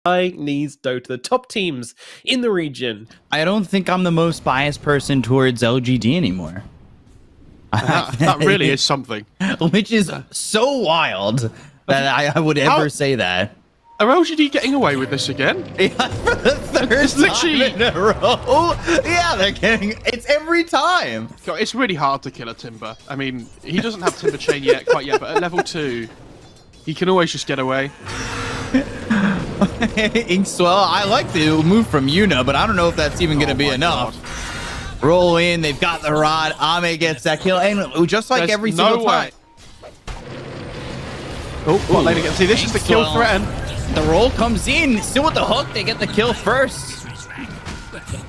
Chinese Dota, the top teams in the region. I don't think I'm the most biased person towards LGD anymore. That really is something. Which is so wild that I would ever say that. Are LGD getting away with this again? Yeah, for the third time in a row. Yeah, they're getting... It's every time. God, it's really hard to kill a Timber. I mean, he doesn't have Timber Chain quite yet, but at level 2, he can always just get away. Inkswell, I like the move from Yuna, but I don't know if that's even going to be enough. God. Roll in, they've got the rod. Ame gets that kill, and just like every single time. Oh, what lane again? See, this is the kill threat. The roll comes in, still with the hook. They get the kill first.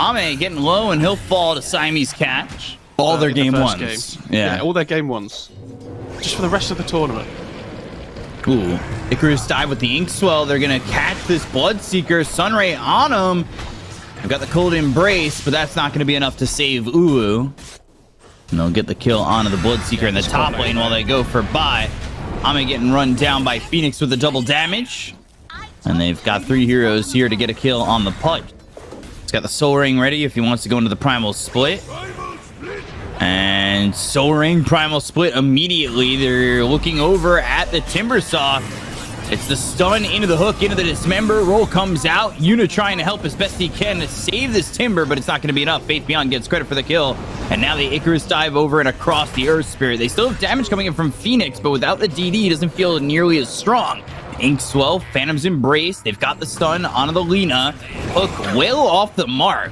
Ame getting low, and he'll fall to Siamese catch. All their game ones. Yeah, all their game ones. Just for the rest of the tournament. Ooh, Icarus dive with the Inkswell. They're gonna catch this Bloodseeker. Sunray on him. They've got the Cold Embrace, but that's not gonna be enough to save Uwu. And they'll get the kill onto the Bloodseeker in the top lane while they go for buy. Ame getting run down by Phoenix with the double damage. And they've got 3 heroes here to get a kill on the Pudge. He's got the Soul Ring ready if he wants to go into the Primal Split. And Soul Ring, Primal Split immediately. They're looking over at the Timbersaw. It's the stun into the hook, into the dismember. Roll comes out. Yuna trying to help as best he can to save this Timber, but it's not going to be enough. Faith Beyond gets credit for the kill. And now the Icarus dive over and across the Earth Spirit. They still have damage coming in from Phoenix, but without the DD, it doesn't feel nearly as strong. Inkswell, Phantom's Embrace. They've got the stun onto the Lina. Hook well off the mark.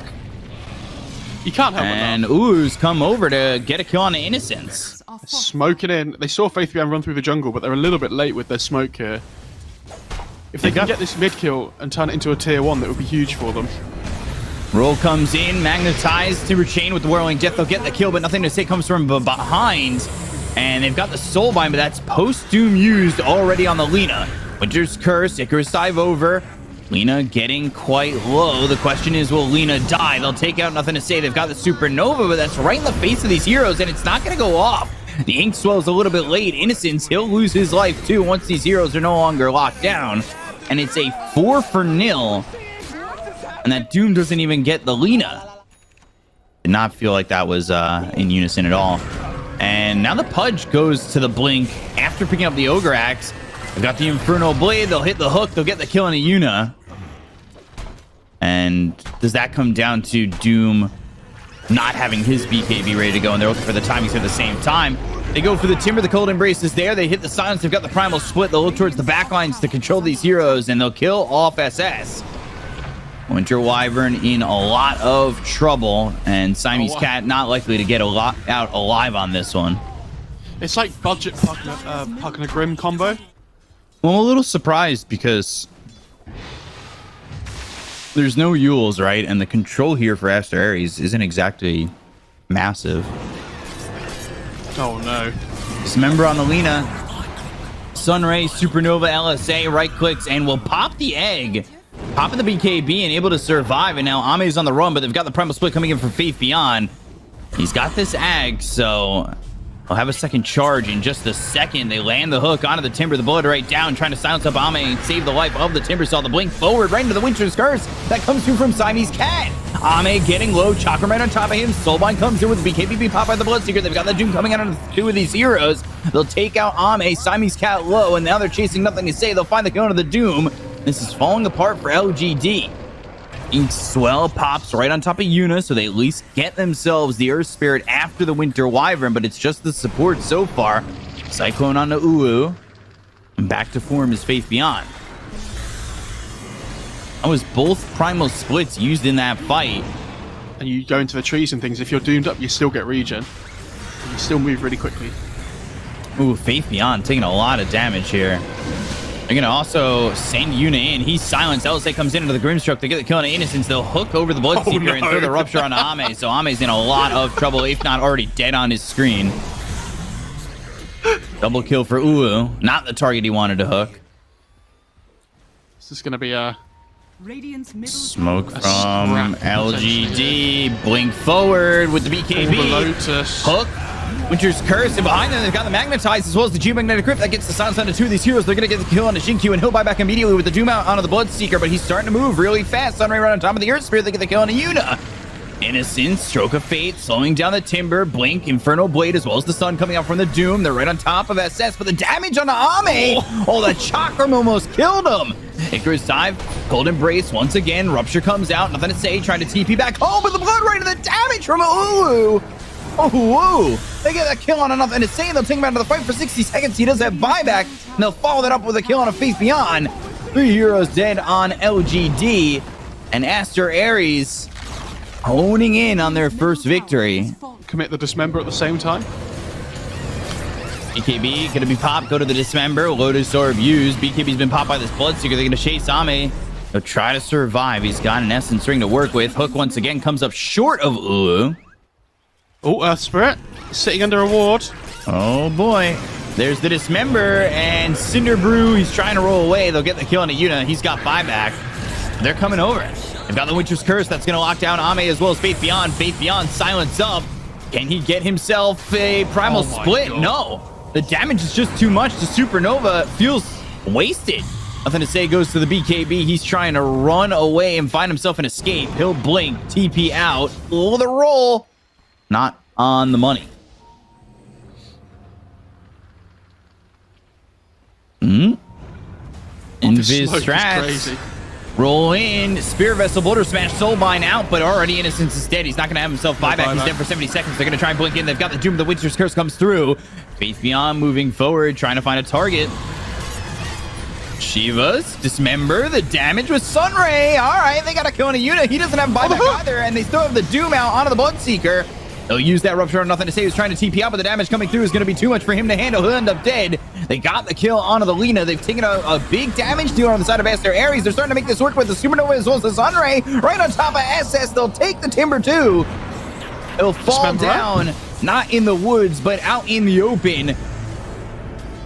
You can't help it. And Uwu's come over to get a kill on the Innocence. Smoking in. They saw Faith Beyond run through the jungle, but they're a little bit late with their smoke here. If they can get this mid kill and turn it into a tier 1, that would be huge for them. Roll comes in, magnetized Timber Chain with the Whirling Death. They'll get the kill, but nothing to say comes from behind. And they've got the Soulbind, but that's post-Doom used already on the Lina. Winter's Curse, Icarus dive over. Lina getting quite low. The question is, will Lina die? They'll take out nothing to say. They've got the Supernova, but that's right in the face of these heroes, and it's not going to go off. The Inkswell's a little bit late. Innocence, he'll lose his life too once these heroes are no longer locked down. And it's a 4-0. And that Doom doesn't even get the Lina. Did not feel like that was in unison at all. And now the Pudge goes to the Blink after picking up the Ogre Axe. They've got the Inferno Blade. They'll hit the hook. They'll get the kill on a Yuna. And does that come down to Doom not having his BKB ready to go? And they're looking for the timings at the same time. They go for the Timber. The Cold Embrace is there. They hit the Silence. They've got the Primal Split. They'll look towards the backlines to control these heroes, and they'll kill off SS. Winter Wyvern in a lot of trouble, and Siamese Cat not likely to get out alive on this one. It's like budget Puck and a Grim combo. Well, I'm a little surprised because there's no Yules, right? And the control here for Aster Aries isn't exactly massive. Oh no. Dismember on the Lina. Sunray, Supernova, LSA, right clicks, and will pop the egg. Popping the BKB and able to survive. And now Ame's on the run, but they've got the Primal Split coming in from Faith Beyond. He's got this Ag, so I'll have a second charge in just a second. They land the hook onto the Timber, the bullet right down, trying to silence up Ame and save the life of the Timbersaw. The blink forward right into the Winter's Curse. That comes through from Siamese Cat. Ame getting low, Chakram right on top of him. Soulbind comes in with the BKB pop by the Bloodseeker. They've got the Doom coming out on 2 of these heroes. They'll take out Ame, Siamese Cat low, and now they're chasing nothing to say. They'll find the kill of the Doom. This is falling apart for LGD. Inkswell pops right on top of Yuna, so they at least get themselves the Earth Spirit after the Winter Wyvern, but it's just the support so far. Cyclone onto Uwu. And back to form is Faith Beyond. That was both Primal Splits used in that fight. And you go into the trees and things, if you're doomed up, you still get regen. And you still move really quickly. Ooh, Faith Beyond taking a lot of damage here. They're going to also send Yuna in. He's silenced. LSA comes in into the Grimstroke. They get the kill on Innocence. They'll hook over the Bloodseeker and throw the Rupture on Ame. So Ame's in a lot of trouble, if not already dead on his screen. Double kill for Uwu. Not the target he wanted to hook. This is going to be a smoke from LGD. Blink forward with the BKB. Lotus. Hook Winter's Curse, and behind them, they've got the Magnetize as well as the Geomagnetic Grip. That gets the silence onto two of these heroes. They're going to get the kill on the Jinkyu, and he'll buy back immediately with the Doom out onto the Bloodseeker, but he's starting to move really fast. Sunray right on top of the Earth Spear. They get the kill on a Yuna. Innocence, Stroke of Fate, slowing down the Timber, Blink, Infernal Blade, as well as the Sun coming out from the Doom. They're right on top of SS, but the damage on the Ame! Oh, the Chakram almost killed him! Icarus Dive, Cold Embrace, once again, Rupture comes out, nothing to say, trying to TP back home, but the Blood Rain and the damage from Ulu! Oh, whoa! They get that kill on a Nothing to Say, and they'll take him out of the fight for 60 seconds. He does have buyback, and they'll follow that up with a kill on a Faith Beyond. 3 heroes dead on LGD, and Aster Aries honing in on their first victory. Commit the Dismember at the same time. BKB gonna be popped, go to the Dismember, Lotus Orb used. BKB's been popped by this Bloodseeker. They're gonna chase Ame. He'll try to survive. He's got an Essence Ring to work with. Hook once again comes up short of Ulu. Oh, Earth Spirit sitting under a ward. Oh boy. There's the Dismember and Cinderbrew. He's trying to roll away. They'll get the kill on a Yuna. He's got buyback. They're coming over. They've got the Winter's Curse. That's going to lock down Ame as well as Faith Beyond. Faith Beyond silence up. Can he get himself a Primal Split? God. No. The damage is just too much to Supernova. Feels wasted. Nothing to Say goes to the BKB. He's trying to run away and find himself an escape. He'll blink, TP out. Oh, the roll. Not on the money. Invis strats. Roll in. Spear Vessel, Boulder Smash, Soulbind out, but already Innocence is dead. He's not going to have himself buyback. He's dead for 70 seconds. They're going to try and blink in. They've got the Doom. The Winter's Curse comes through. Faith Beyond moving forward, trying to find a target. Shiva's Dismember. The damage with Sunray. All right, they got a kill on a Yuna. He doesn't have buyback either, and they still have the Doom out onto the Bloodseeker. They'll use that Rupture on Nothing to Say. He's trying to TP out, but the damage coming through is going to be too much for him to handle. He'll end up dead. They got the kill onto the Lina. They've taken a big damage deal on the side of Aster Aries. They're starting to make this work with the Supernova as well as the Sunray. Right on top of SS. They'll take the Timber too. It'll fall down, not in the woods, but out in the open.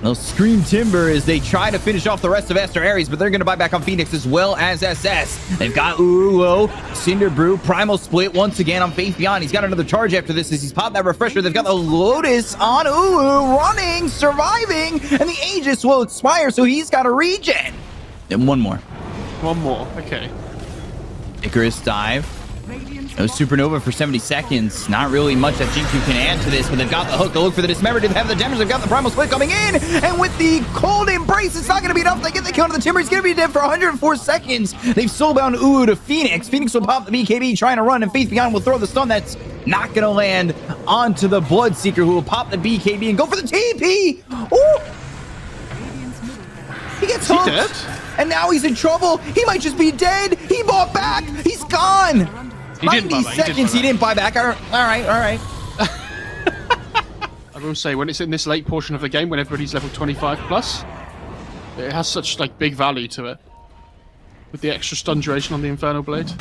They'll scream Timber as they try to finish off the rest of Aster Aries, but they're going to buy back on Phoenix as well as SS. They've got Ulo, Cinderbrew, Primal Split once again on Faith Beyond. He's got another charge after this as he's popped that refresher. They've got the Lotus on Ulu, running, surviving, and the Aegis will expire, so he's got a regen. And one more. One more, okay. Icarus Dive. No Supernova for 70 seconds. Not really much that Jinkyu can add to this, but they've got the hook. They'll look for the Dismember. They have the damage. They've got the Primal Split coming in, and with the Cold Embrace, it's not going to be enough. They get the kill on the Timber. He's going to be dead for 104 seconds. They've soulbound Ulu to Phoenix. Phoenix will pop the BKB trying to run, and Faith Beyond will throw the stun that's not going to land onto the Bloodseeker, who will pop the BKB and go for the TP. Ooh! He gets hooked, and now he's in trouble. He might just be dead. He bought back. He's gone. 90 seconds, he didn't buy back. All right. I will say, when it's in this late portion of the game, when everybody's level 25 plus, it has such like big value to it. With the extra stun duration on the Infernal Blade.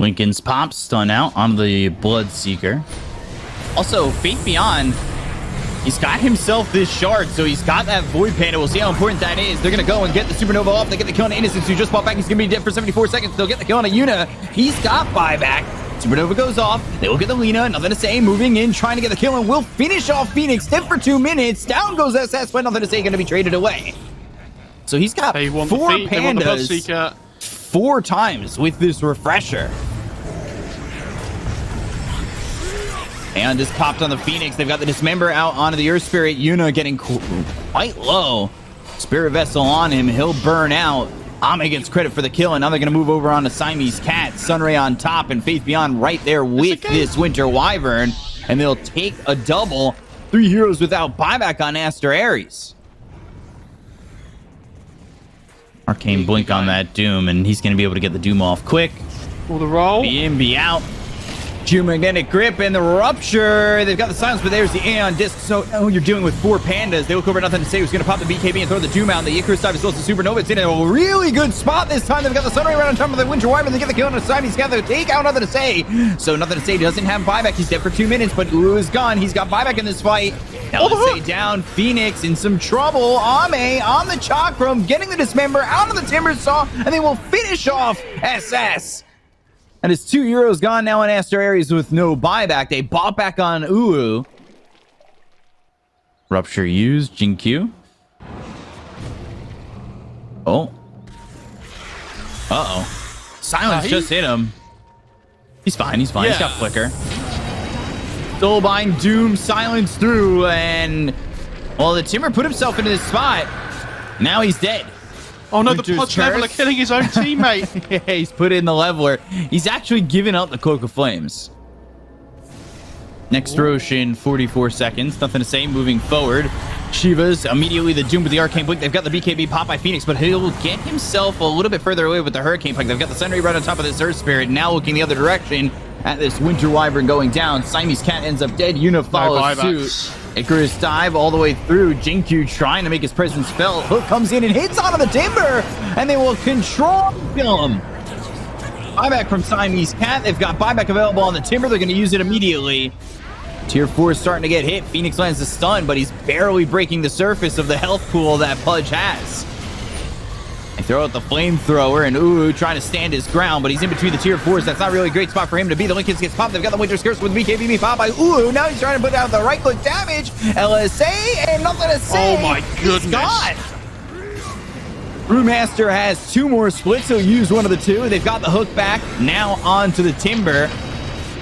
Lincoln's pop stun out on the Bloodseeker. Also, Faith Beyond, he's got himself this shard, so he's got that Void Panda. We'll see how important that is. They're going to go and get the Supernova off. They get the kill on Innocence, who just bought back. He's going to be dead for 74 seconds. They'll get the kill on a Yuna. He's got buyback. Supernova goes off. They will get the Lina. Nothing to Say. Moving in, trying to get the kill, and will finish off Phoenix. Dead for 2 minutes. Down goes SS, but Nothing to Say going to be traded away. So he's got 4 pandas 4 times with this refresher. And just popped on the Phoenix. They've got the Dismember out onto the Earth Spirit. Yuna getting quite low. Spirit Vessel on him. He'll burn out. Ame gets credit for the kill, and now they're going to move over on to Siamese Cat. Sunray on top, and Faith Beyond right there with this Winter Wyvern. And they'll take a double. 3 heroes without buyback on Aster Aries. Arcane Blink on that Doom, and he's going to be able to get the Doom off quick. Pull the roll. Be in, be out. Geomagnetic Grip and the Rupture. They've got the silence, but there's the Aeon Disc. So you're dealing with 4 pandas. They look over Nothing to Say. Who's going to pop the BKB and throw the Doom out. The Icarus Dive as well as the Supernova. It's in a really good spot this time. They've got the Sunray right on top of the Winter Wyvern. They get the kill on the side. He's got the take out. Nothing to Say. So Nothing to Say doesn't have buyback. He's dead for 2 minutes, but Ulu is gone. He's got buyback in this fight. Now let's say down. Phoenix in some trouble. Ame on the Chakram, getting the Dismember out of the Timber Saw, and they will finish off SS. And it's 2 euros gone now on Aster Aries with no buyback. They bought back on Uu. Rupture used. Jinkyu. Oh. Uh-oh. Silence just hit him. He's fine. He's fine. Yeah. He's got flicker. Soulbind, Doom, Silence through, and... Well, the Timber put himself into this spot. Now he's dead. Oh no, Winter's the Pudge leveler curse. killing his own teammate. Yeah, he's put in the leveler. He's actually given up the Cloak of Flames. Next Roshan, 44 seconds. Nothing to say. Moving forward. Shiva's immediately the Doom with the Arcane Blink. They've got the BKB pop by Phoenix, but he'll get himself a little bit further away with the Hurricane Pike. They've got the Sunray right on top of this Earth Spirit. Now looking the other direction at this Winter Wyvern going down. Siamese Cat ends up dead. Yuna follows suit. Icarus dive all the way through. Jinkyu trying to make his presence felt. Hook comes in and hits onto the Timber, and they will control kill him. Buyback from Siamese Cat. They've got buyback available on the Timber. They're going to use it immediately. Tier 4 is starting to get hit. Phoenix lands the stun, but he's barely breaking the surface of the health pool that Pudge has. They throw out the flamethrower, and Uu trying to stand his ground, but he's in between the tier 4s. That's not really a great spot for him to be. The Lincolns gets popped. They've got the Winter's Curse with BKB pop by Uu. Now he's trying to put down the right-click damage. LSA, and nothing to say. Oh my goodness. He's gone. Brewmaster has 2 more splits. He'll use one of the 2. They've got the hook back. Now onto the Timber.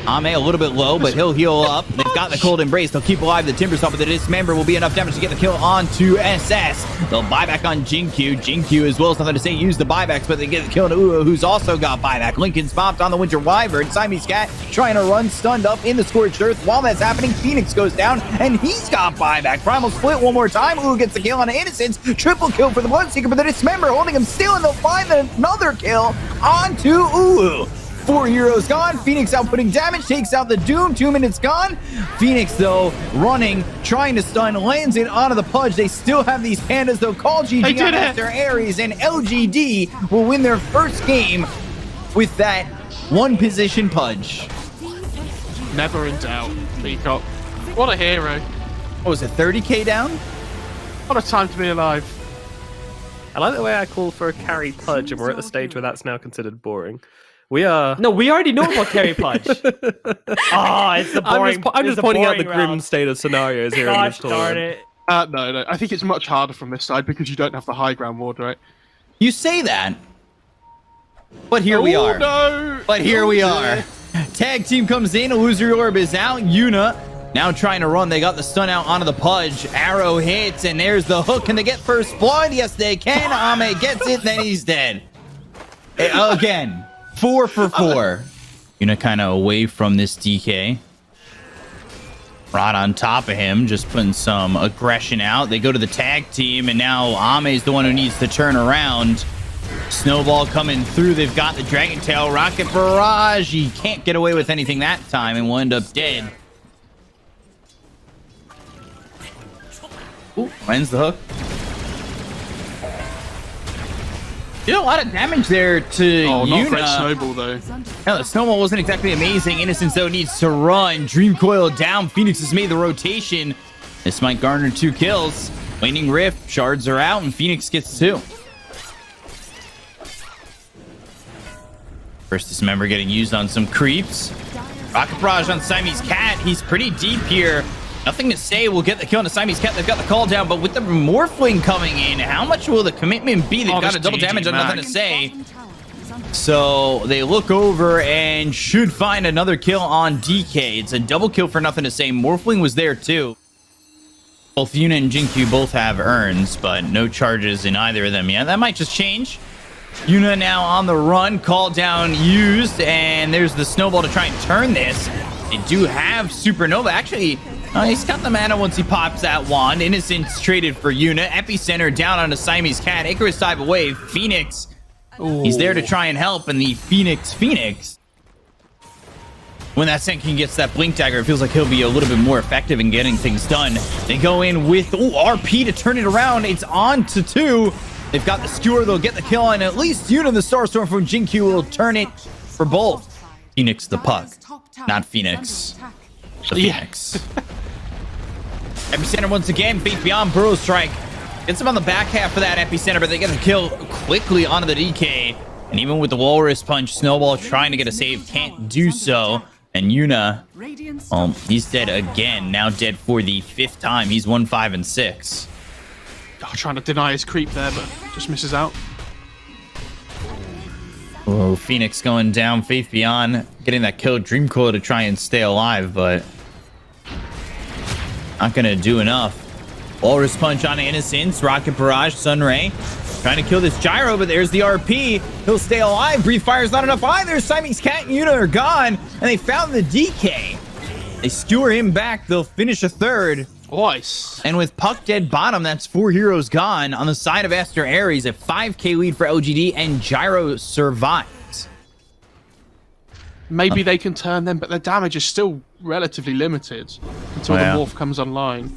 Ame a little bit low, but he'll heal up. They've got the Cold Embrace. They'll keep alive the Timber Stomp, but the Dismember will be enough damage to get the kill onto SS. They'll buy back on Jinkyu. Jinkyu, as well as nothing to say, use the buybacks, but they get the kill on Uu, who's also got buyback. Lincoln's popped on the Winter Wyvern. Siamese Cat trying to run stunned up in the Scorched Earth. While that's happening, Phoenix goes down, and he's got buyback. Primal Split one more time. Uu gets the kill on Innocence. Triple kill for the Bloodseeker, but the Dismember holding him still, and they'll find another kill onto Uu. 4 euros gone. Phoenix outputting damage, takes out the Doom. 2 minutes gone. Phoenix, though, running, trying to stun, lands it onto the Pudge. They still have these pandas, though. Call GG on Aster Aries, and LGD will win their first game with that one position Pudge. Never in doubt, Peacock. What a hero. What was it, 30k down? What a time to be alive. I like the way I call for a carry Pudge, and we're at the stage where that's now considered boring. We are. No, we already know about carry Pudge. It's the boring. I'm just pointing out the grim state of scenarios here. Gosh darn it. No. I think it's much harder from this side because you don't have the high ground ward, right? You say that, but here we are. No! But here we are. Tag team comes in. Illusory Orb is out. Yuna now trying to run. They got the stun out onto the Pudge. Arrow hits, and there's the hook. Can they get first blood? Yes, they can. Ame gets it, then he's dead. Again. 4 for 4. Yuna kind of away from this DK. Right on top of him, just putting some aggression out. They go to the tag team, and now Ame's the one who needs to turn around. Snowball coming through. They've got the Dragon Tail Rocket Barrage. He can't get away with anything that time and will end up dead. Ooh, lands the hook. Did a lot of damage there to Not Yuna. great snowball, though. Yeah, the snowball wasn't exactly amazing. Innocence, though, needs to run. Dream Coil down. Phoenix has made the rotation. This might garner 2 kills. Waning Rift. Shards are out, and Phoenix gets 2. First Dismember getting used on some creeps. Rocket Barrage on Siamese Cat. He's pretty deep here. Nothing to say. We'll get the kill on the Siamese Cat. They've got the call down, but with the Morphling coming in, how much will the commitment be? They've got a double damage on nothing to say. So they look over and should find another kill on DK. It's a double kill for nothing to say. Morphling was there too. Both Yuna and Jinkyu both have urns, but no charges in either of them yet. That might just change. Yuna now on the run. Call down used, and there's the snowball to try and turn this. They do have Supernova. Actually, he's got the mana once he pops that wand. Innocence traded for Yuna. Epicenter down on the Siamese Cat. Icarus dive away. Phoenix. Ooh. He's there to try and help. And the Phoenix. When that Senkin gets that Blink Dagger, it feels like he'll be a little bit more effective in getting things done. They go in with RP to turn it around. It's on to 2. They've got the Skewer. They'll get the kill on at least Yuna. The Starstorm from Jinkyu will turn it for both. Phoenix the puck. Not Phoenix. The Phoenix. Epicenter once again. Fate Beyond Burrow Strike. Gets him on the back half of that Epicenter, but they get the kill quickly onto the DK. And even with the Walrus Punch, Snowball trying to get a save, can't do so. And Yuna, he's dead again. Now dead for the 5th time. He's 1, 5, and 6. Oh, trying to deny his creep there, but just misses out. Oh, Phoenix going down. Faith Beyond getting that kill. Dreamcoil to try and stay alive, but not going to do enough. Walrus Punch on Innocence. Rocket Barrage. Sunray trying to kill this Gyro, but there's the RP. He'll stay alive. Breathe Fire's not enough either. Siamese Cat and Yuna are gone, and they found the DK. They skewer him back. They'll finish a 3rd. Nice. And with Puck dead bottom, that's 4 heroes gone. On the side of Aster Aries, a 5k lead for LGD, and Gyro survives. Maybe they can turn them, but their damage is still relatively limited until the morph comes online.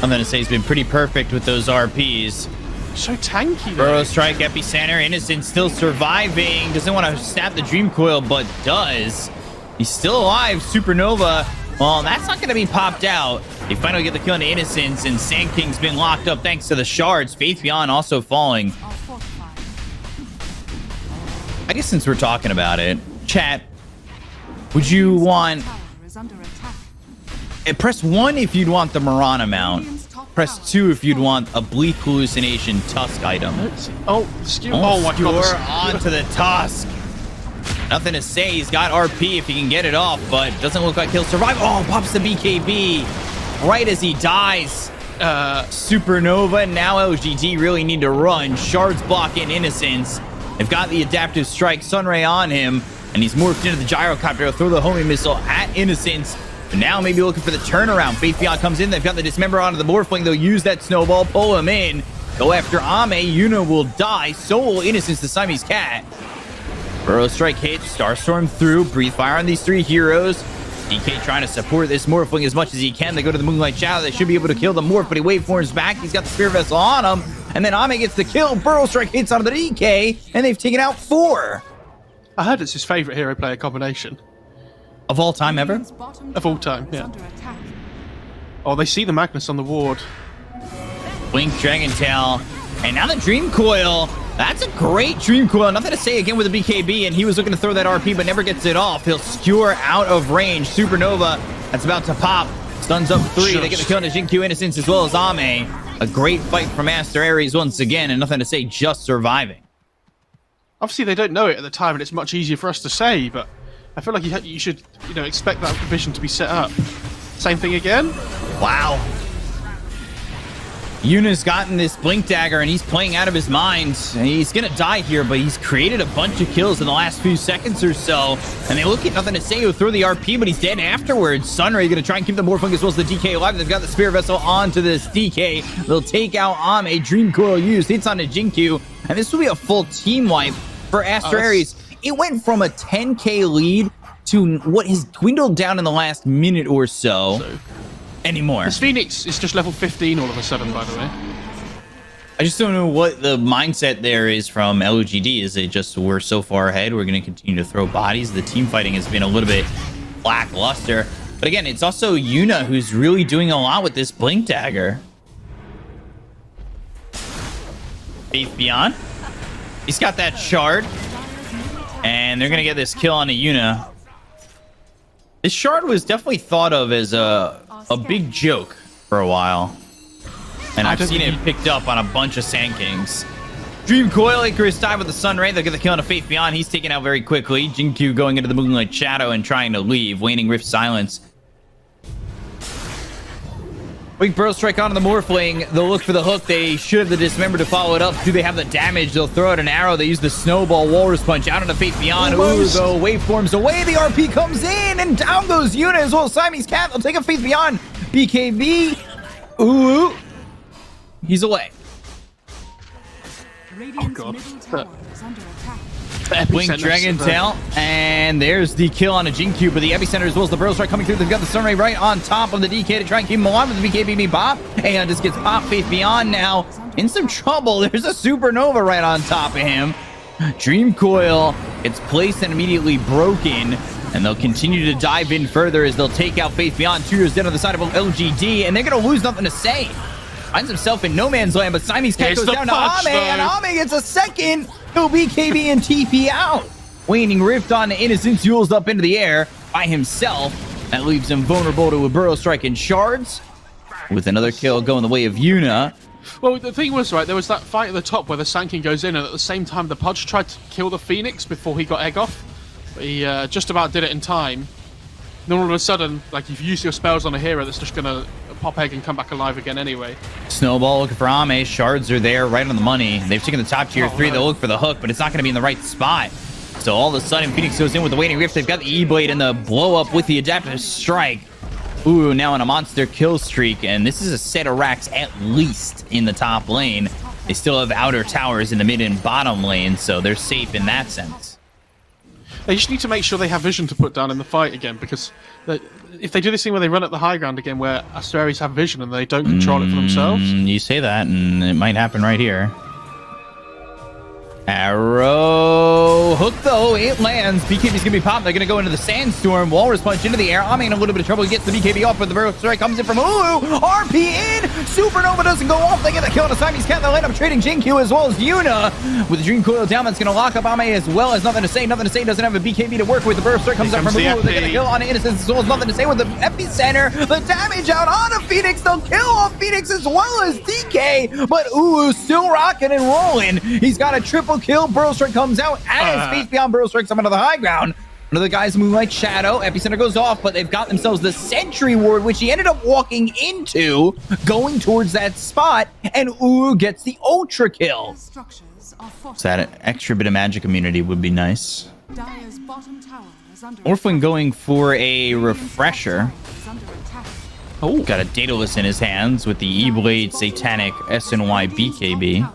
I'm going to say he's been pretty perfect with those RPs. So tanky, though. Burrow Strike, Epicenter, Innocent still surviving. Doesn't want to snap the Dream Coil, but does. He's still alive. Supernova. Well, that's not going to be popped out. They finally get the kill on Innocence, and Sand King's been locked up thanks to the shards. Faith Beyond also falling. I guess since we're talking about it, chat, would you want... Press 1 if you'd want the Mirana mount. Press 2 if you'd want a Bleak Hallucination Tusk item. Oh, skew. Oh my god. Onto the Tusk. Nothing to say. He's got RP if he can get it off, but doesn't look like he'll survive. Oh, pops the BKB right as he dies. Supernova, now LGD really need to run. Shards blocking Innocence. They've got the Adaptive Strike Sunray on him, and he's morphed into the Gyrocopter. He'll throw the homing missile at Innocence. But now maybe looking for the turnaround. Faith Beyond comes in. They've got the Dismember onto the Morphling. They'll use that Snowball, pull him in. Go after Ame. Yuna will die. So will Innocence, the Siamese Cat. Burrow Strike hits. Starstorm through. Breathe Fire on these 3 heroes. DK trying to support this Morphling as much as he can. They go to the Moonlight Shadow. They should be able to kill the Morph, but he waveforms back. He's got the Spirit Vessel on him. And then Ame gets the kill. Burrow Strike hits onto the DK, and they've taken out 4. I heard it's his favorite hero player combination. Of all time ever? Of all time, yeah. Oh, they see the Magnus on the ward. Blink Dragon Tail. And now the Dream Coil. That's a great Dream Coil. Nothing to say again with the BKB, and he was looking to throw that RP, but never gets it off. He'll skewer out of range. Supernova, that's about to pop. Stuns up 3. They get the kill on the Jinkyu Innocence as well as Ame. A great fight from Aster Aries once again, and nothing to say, just surviving. Obviously, they don't know it at the time, and it's much easier for us to say, but I feel like you should, expect that division to be set up. Same thing again. Wow. Yuna's gotten this Blink Dagger, and he's playing out of his mind. He's going to die here, but he's created a bunch of kills in the last few seconds or so. And they look at nothing to say. He'll throw the RP, but he's dead afterwards. Sunray going to try and keep the Morphling as well as the DK alive. They've got the Spirit Vessel onto this DK. They'll take out Ame. Dream Coil used. Hits on a Jinkyu. And this will be a full team wipe for Aster Aries. It went from a 10k lead to what has dwindled down in the last minute or so. Anymore. This Phoenix is just level 15 all of a sudden, by the way. I just don't know what the mindset there is from LGD. Is it just we're so far ahead, we're going to continue to throw bodies? The team fighting has been a little bit lackluster. But again, it's also Yuna who's really doing a lot with this Blink Dagger. Faith Beyond. He's got that shard. And they're going to get this kill on a Yuna. This shard was definitely thought of as a big joke for a while. And I've seen it picked up on a bunch of Sand Kings. Dream Coil, Icarus dive with the Sunray. They'll get the kill on a Faith Beyond. He's taken out very quickly. Jinkyu going into the Moonlight Shadow and trying to leave. Waning Rift Silence. Weak Burrow Strike onto the Morphling. They'll look for the hook. They should have the Dismember to follow it up. Do they have the damage? They'll throw out an arrow. They use the Snowball Walrus Punch out on the Faith Beyond. Ooh, the waveforms away. The RP comes in, and down goes Yuna as well as Siamese Cat. They'll take a Faith Beyond. BKB. Ooh. He's away. Oh, God. Blink Dragon Tail, and there's the kill on a Jinkyu, but the epicenter as well as the Burrow Strike coming through. They've got the Sunray right on top of the DK to try and keep him alive with the BKB pop, and just gets popped. Faith Beyond now in some trouble. There's a Supernova right on top of him. Dream Coil gets placed and immediately broken, and they'll continue to dive in further as they'll take out Faith Beyond. 2 years dead on the side of LGD, and they're going to lose nothing to say. Finds himself in no man's land, but Siamese Cat goes down to Ame, and Ame gets a second. No BKB and TP out. Waning Rift on Innocence, Yules up into the air by himself. That leaves him vulnerable to a Burrow Strike and Shards. With another kill going the way of Yuna. Well, the thing was, right, there was that fight at the top where the Sankin goes in, and at the same time the Pudge tried to kill the Phoenix before he got egg off. But he just about did it in time. Then all of a sudden, like, if you use your spells on a hero that's just gonna pop egg and come back alive again anyway. Snowball looking for Ame. Shards are there right on the money. They've taken the top tier 3. They'll look for the hook, but it's not going to be in the right spot. So all of a sudden, Phoenix goes in with the Waning Rift. They've got the E-Blade and the blow up with the Adaptive Strike. Ooh, now on a monster kill streak, and this is a set of racks at least in the top lane. They still have outer towers in the mid and bottom lane, so they're safe in that sense. They just need to make sure they have vision to put down in the fight again, because if they do this thing where they run at the high ground again, where Aster Aries have vision and they don't control it for themselves. You say that, and it might happen right here. Arrow hook though, it lands. BKB's gonna be popped. They're gonna go into the sandstorm. Walrus punch into the air. I'm in a little bit of trouble. He gets the BKB off, but the Burrow Strike comes in from RP in. Supernova doesn't go off. They get the kill on the Siamese cat. They'll end up trading Jinkyu as well as Yuna with the Dream Coil down. That's gonna lock up Ame as well as Nothing to Say. Nothing to Say doesn't have a BKB to work with. The Burrow Strike comes up from They get a kill on Innocence as well as Nothing to Say with the epicenter. The damage out on a Phoenix. They'll kill off Phoenix as well as DK, but still rocking and rolling. He's got a triple kill. Burrow Strike comes out as Face Beyond Burrow Strikes up onto the high ground. One of the guys, Moonlight Shadow, epicenter goes off, but they've got themselves the Sentry Ward, which he ended up walking into, going towards that spot, and gets the Ultra kill. So that extra bit of magic immunity would be nice. Orphan going for a refresher. Oh, got a Daedalus in his hands with the E-Blade Satanic SNY BKB.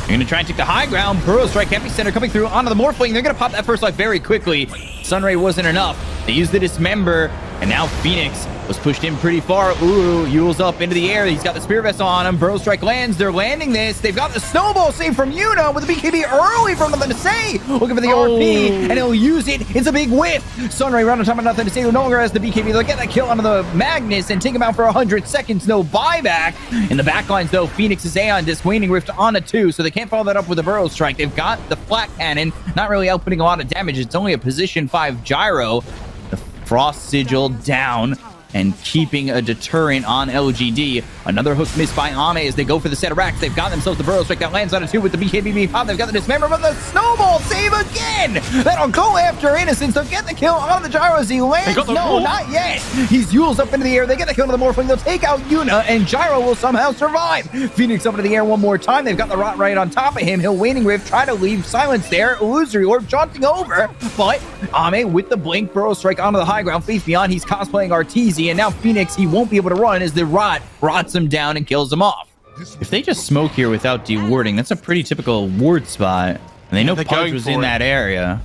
They're going to try and take the high ground. Burrow Strike, epicenter coming through onto the Morphling. They're going to pop that first life very quickly. Sunray wasn't enough. They used the Dismember, and now Phoenix was pushed in pretty far. Yule's up into the air. He's got the Spear Vessel on him. Burrow Strike lands. They're landing this. They've got the Snowball save from Yuna with the BKB early from Nothing to Say. Looking for the RP, and he'll use it. It's a big whiff. Sunray right on top of Nothing to Say, who no longer has the BKB. They'll get that kill onto the Magnus and take him out for 100 seconds. No buyback. In the backlines, though, Phoenix is Aeon Disc, Waning Rift on a 2, so they can't follow that up with a Burrow Strike. They've got the Flat Cannon, not really outputting a lot of damage. It's only a position 5 gyro. The Frost Sigil down and keeping a deterrent on LGD. Another hook missed by Ame as they go for the set of racks. They've got themselves the Burrow Strike that lands on a 2 with the BKB pop. They've got the Dismember, but the Snowball save again. That'll go after Innocence. They'll get the kill on the gyro as he lands. No, not yet. He's Yules up into the air. They get the kill to the Morphling. They'll take out Yuna, and Gyro will somehow survive. Phoenix up into the air one more time. They've got the Rot right on top of him. He'll Waning Rift, try to leave silence there. Illusory Orb jaunting over, but Ame with the blink. Burrow Strike onto the high ground. Face Beyond, he's cosplaying Arteezy, and now Phoenix, he won't be able to run as the rots him down and kills him off. If they just smoke here without dewarding, that's a pretty typical ward spot. And they know Pudge was in that area.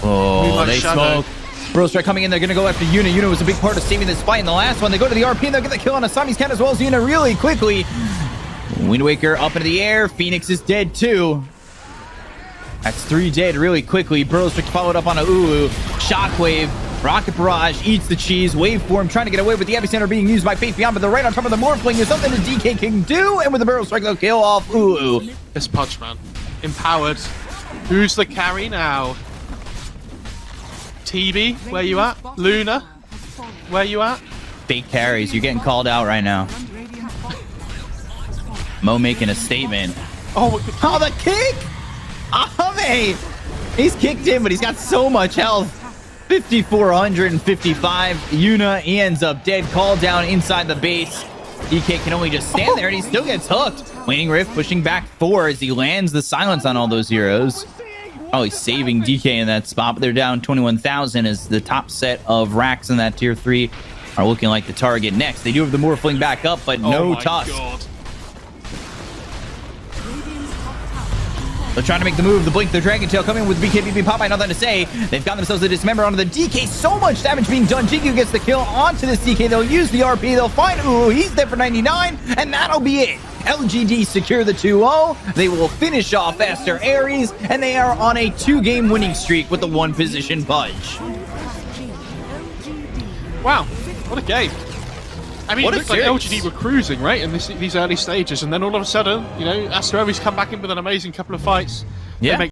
Oh, they smoke. Burrow Strike coming in. They're going to go after Yuna. Yuna was a big part of saving this fight in the last one. They go to the RP, and they'll get the kill on a Siamese cat as well as Yuna really quickly. Wind Waker up into the air. Phoenix is dead too. That's 3 dead really quickly. Burrow Strike followed up on a Shockwave. Rocket Barrage eats the cheese. Waveform trying to get away with the epicenter being used by Faith Beyond, but they're right on top of the Morphling. There's something that DK can do, and with the Burrow Strike, they'll kill off This Pudge, man. Empowered. Who's the carry now? TB, where you at? Luna, where you at? Fake carries. You're getting called out right now. Mo making a statement. Oh, the kick! Ame! He's kicked in, but he's got so much health. 5,455. Yuna, he ends up dead. Call down inside the base. DK can only just stand there, and he still gets hooked. Waning Rift pushing back 4 as he lands the silence on all those heroes. Oh, he's saving DK in that spot, but they're down 21,000 as the top set of racks in that tier 3 are looking like the target next. They do have the Morphling back up, but no Tusk. God. They're trying to make the move. The Blink, the Dragon Tail coming with BKB pop. Nothing to say. They've got themselves a Dismember onto the DK. So much damage being done. Jinkyu gets the kill onto this DK. They'll use the RP. They'll find he's dead for 99, and that'll be it. LGD secure the 2-0. They will finish off Aster Aries, and they are on a 2-game winning streak with the 1-position Pudge. Wow, what a game. I mean, it looked like LGD were cruising, right, in these early stages, and then all of a sudden, you know, Aster Aries come back in with an amazing couple of fights. Yeah.